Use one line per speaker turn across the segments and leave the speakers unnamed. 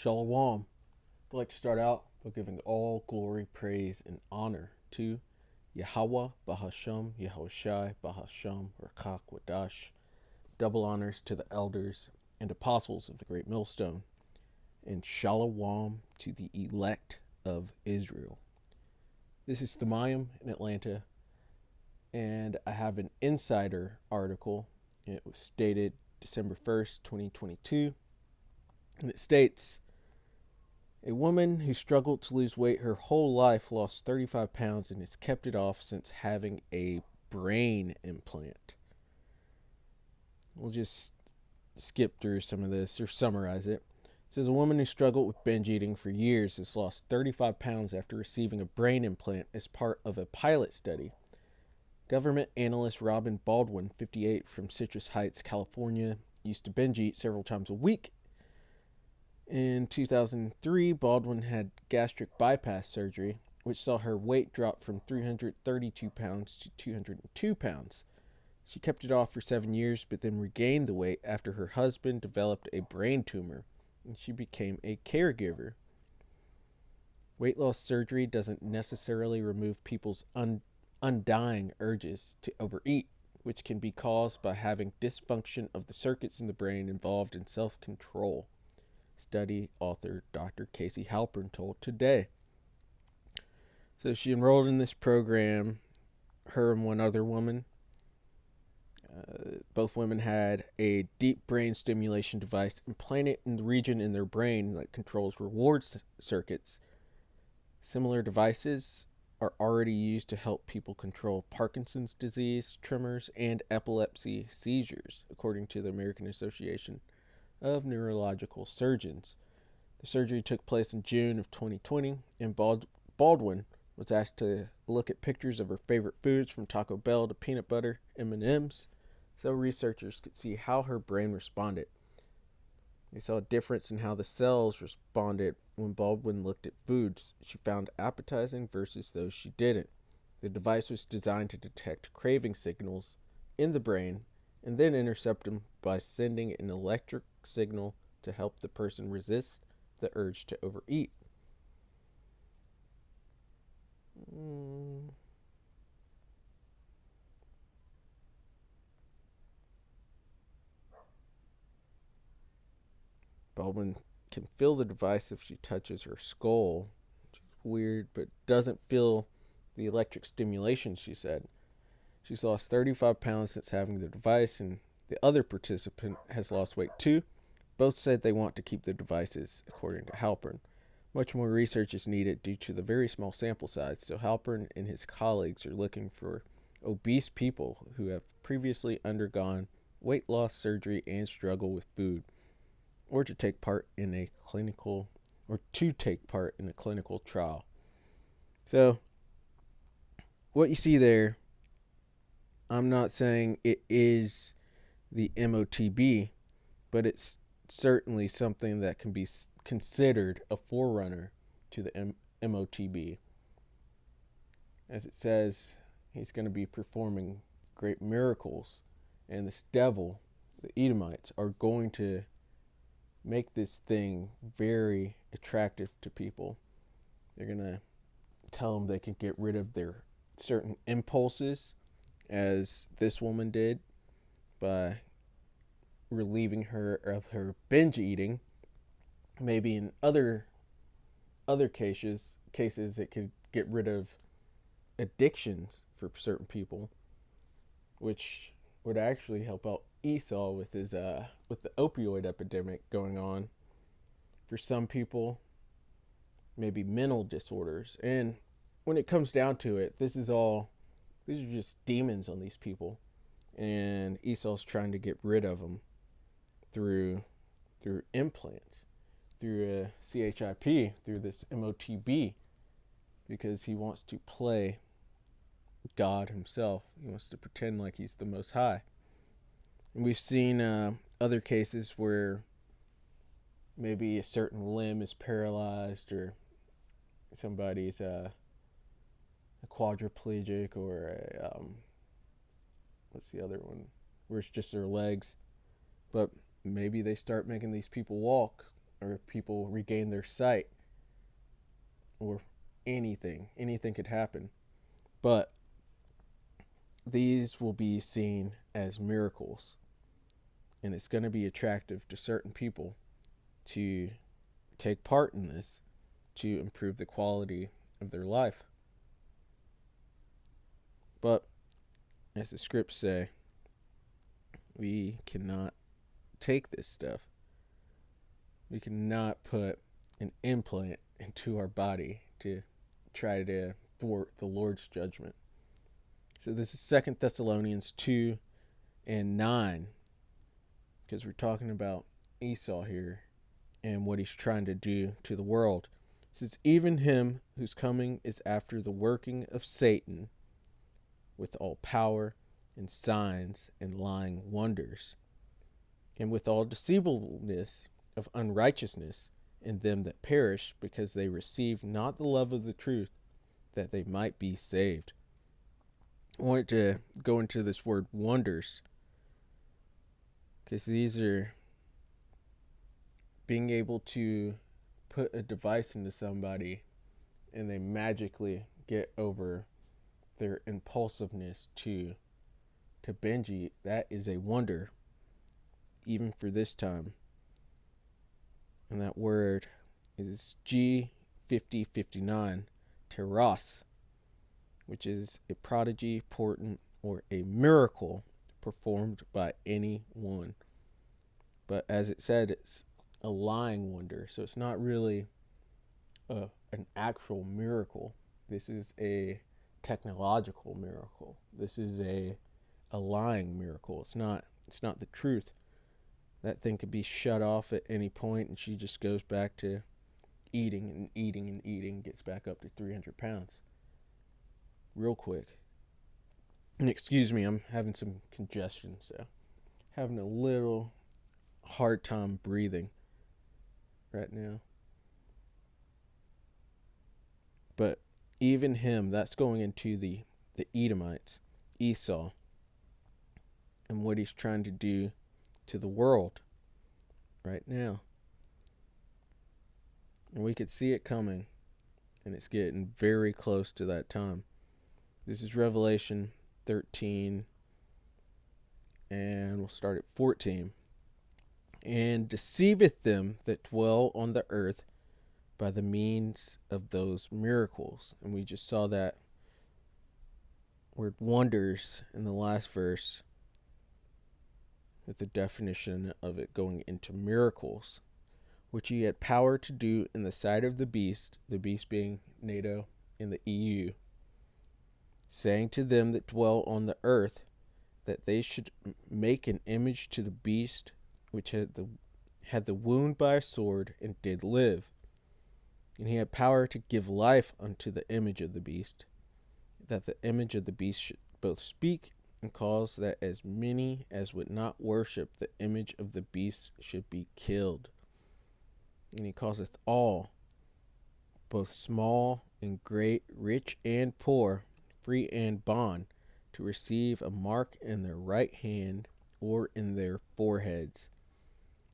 Shalom. I'd like to start out by giving all glory, praise, and honor to Yahweh, Bahasham, Yahushai, Bahasham, Rakak, Wadash. Double honors to the elders and apostles of the Great Millstone. And Shalom to the elect of Israel. This is Thamayim in Atlanta, and I have an insider article. It was dated December 1st, 2022, and it states, a woman who struggled to lose weight her whole life lost 35 pounds and has kept it off since having a brain implant. We'll just skip through some of this or summarize it. It says a woman who struggled with binge eating for years has lost 35 pounds after receiving a brain implant as part of a pilot study. Government analyst Robin Baldwin, 58, from Citrus Heights, California, used to binge eat several times a week. In 2003, Baldwin had gastric bypass surgery, which saw her weight drop from 332 pounds to 202 pounds. She kept it off for 7 years, but then regained the weight after her husband developed a brain tumor, and she became a caregiver. Weight loss surgery doesn't necessarily remove people's undying urges to overeat, which can be caused by having dysfunction of the circuits in the brain involved in self-control. Study author Dr. Casey Halpern told Today. So she enrolled in this program, her and one other woman. Both women had a deep brain stimulation device implanted in the region in their brain that controls reward circuits. Similar devices are already used to help people control Parkinson's disease, tremors, and epilepsy seizures, according to the American Association of Neurological Surgeons. The surgery took place in June of 2020, and Baldwin was asked to look at pictures of her favorite foods from Taco Bell to peanut butter M&Ms, so researchers could see how her brain responded. They saw a difference in how the cells responded when Baldwin looked at foods she found appetizing versus those she didn't. The device was designed to detect craving signals in the brain and then intercept them by sending an electric signal to help the person resist the urge to overeat. Baldwin can feel the device if she touches her skull, which is weird, but doesn't feel the electric stimulation, she said. She's lost 35 pounds since having the device, and the other participant has lost weight too. Both said they want to keep the devices, according to Halpern. Much more research is needed due to the very small sample size, so Halpern and his colleagues are looking for obese people who have previously undergone weight loss surgery and struggle with food, or to take part in a clinical trial. So, what you see there, I'm not saying it is the MOTB, but it's certainly something that can be considered a forerunner to the MOTB. As it says, he's going to be performing great miracles, and this devil, the Edomites, are going to make this thing very attractive to people. They're going to tell them they can get rid of their certain impulses, as this woman did, by relieving her of her binge eating. Maybe in other cases it could get rid of addictions for certain people, which would actually help out Esau with his with the opioid epidemic going on. For some people, maybe mental disorders. And when it comes down to it, these are just demons on these people, and Esau's trying to get rid of them through implants, through a CHIP, through this MOTB, because he wants to play God himself. He wants to pretend like he's the Most High. And we've seen other cases where maybe a certain limb is paralyzed, or somebody's a quadriplegic, or what's the other one, where it's just their legs. But maybe they start making these people walk, or if people regain their sight, or anything could happen. But these will be seen as miracles, and it's going to be attractive to certain people to take part in this to improve the quality of their life. But as the scripts say, we cannot take this stuff. We cannot put an implant into our body to try to thwart the Lord's judgment. So this is 2 Thessalonians 2 and 9, because we're talking about Esau here and what he's trying to do to the world. It says, even him whose coming is after the working of Satan with all power and signs and lying wonders, and with all deceivableness of unrighteousness in them that perish, because they receive not the love of the truth, that they might be saved. I wanted to go into this word wonders, because these are being able to put a device into somebody and they magically get over their impulsiveness to binge eat. That is a wonder, even for this time. And that word is G5059, teros, which is a prodigy, portent, or a miracle performed by anyone. But as it said, it's a lying wonder, so it's not really an actual miracle. This is a technological miracle. This is a lying miracle. It's not the truth. That thing could be shut off at any point, and she just goes back to eating and eating and eating, gets back up to 300 pounds real quick. And excuse me, I'm having some congestion, so having a little hard time breathing right now. But even him, that's going into the Edomites, Esau, and what he's trying to do to the world right now. And we could see it coming, and it's getting very close to that time. This is Revelation 13, and we'll start at 14. And deceiveth them that dwell on the earth by the means of those miracles. And we just saw that word wonders in the last verse, with the definition of it going into miracles, which he had power to do in the sight of the beast being NATO and the EU, saying to them that dwell on the earth, that they should make an image to the beast, which had the wound by a sword, and did live. And he had power to give life unto the image of the beast, that the image of the beast should both speak, and cause that as many as would not worship the image of the beast should be killed. And he causeth all, both small and great, rich and poor, free and bond, to receive a mark in their right hand or in their foreheads.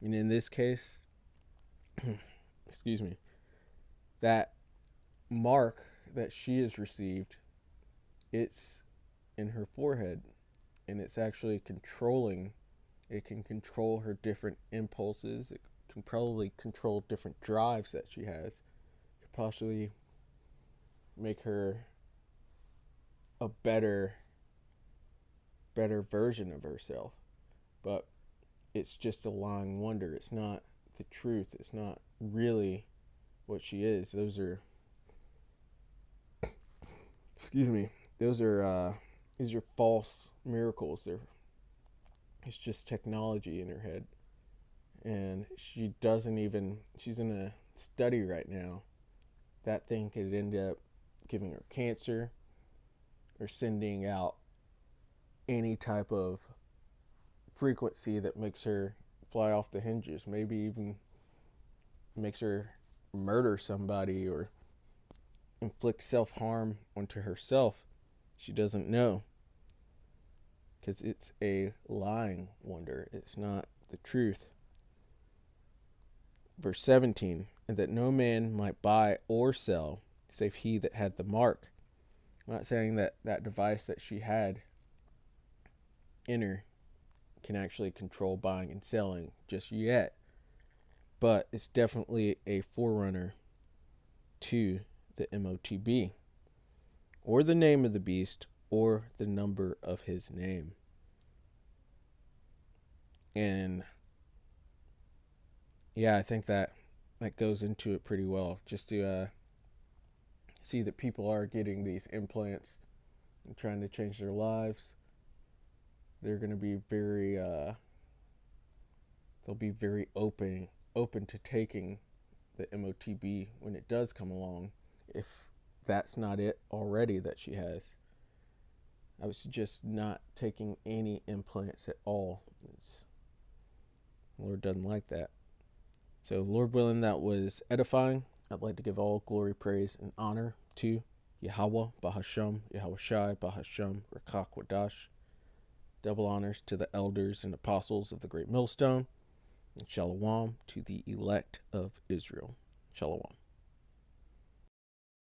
And in this case, excuse me, that mark that she has received, it's in her forehead, and it's actually controlling. It can control her different impulses. It can probably control different drives that she has. It could possibly make her a better version of herself. But it's just a lying wonder. It's not the truth. It's not really what she is. Those are, excuse me, these are false miracles. It's just technology in her head. And she's in a study right now. That thing could end up giving her cancer, or sending out any type of frequency that makes her fly off the hinges. Maybe even makes her murder somebody or inflict self-harm onto herself. She doesn't know, because it's a lying wonder. It's not the truth. Verse 17, and that no man might buy or sell, save he that had the mark. I'm not saying that that device that she had in her can actually control buying and selling just yet, but it's definitely a forerunner to the MOTB, or the name of the beast, or the number of his name. And yeah, I think that goes into it pretty well, just to see that people are getting these implants and trying to change their lives. They're going to be they'll be very open to taking the MOTB when it does come along, if that's not it already that she has. I would suggest not taking any implants at all. The Lord doesn't like that. So, Lord willing, that was edifying. I'd like to give all glory, praise, and honor to Yahweh, Bahasham, Yahushai, Bahasham, Rakak Wadash. Double honors to the elders and apostles of the Great Millstone, and Shalom to the elect of Israel. Shalom.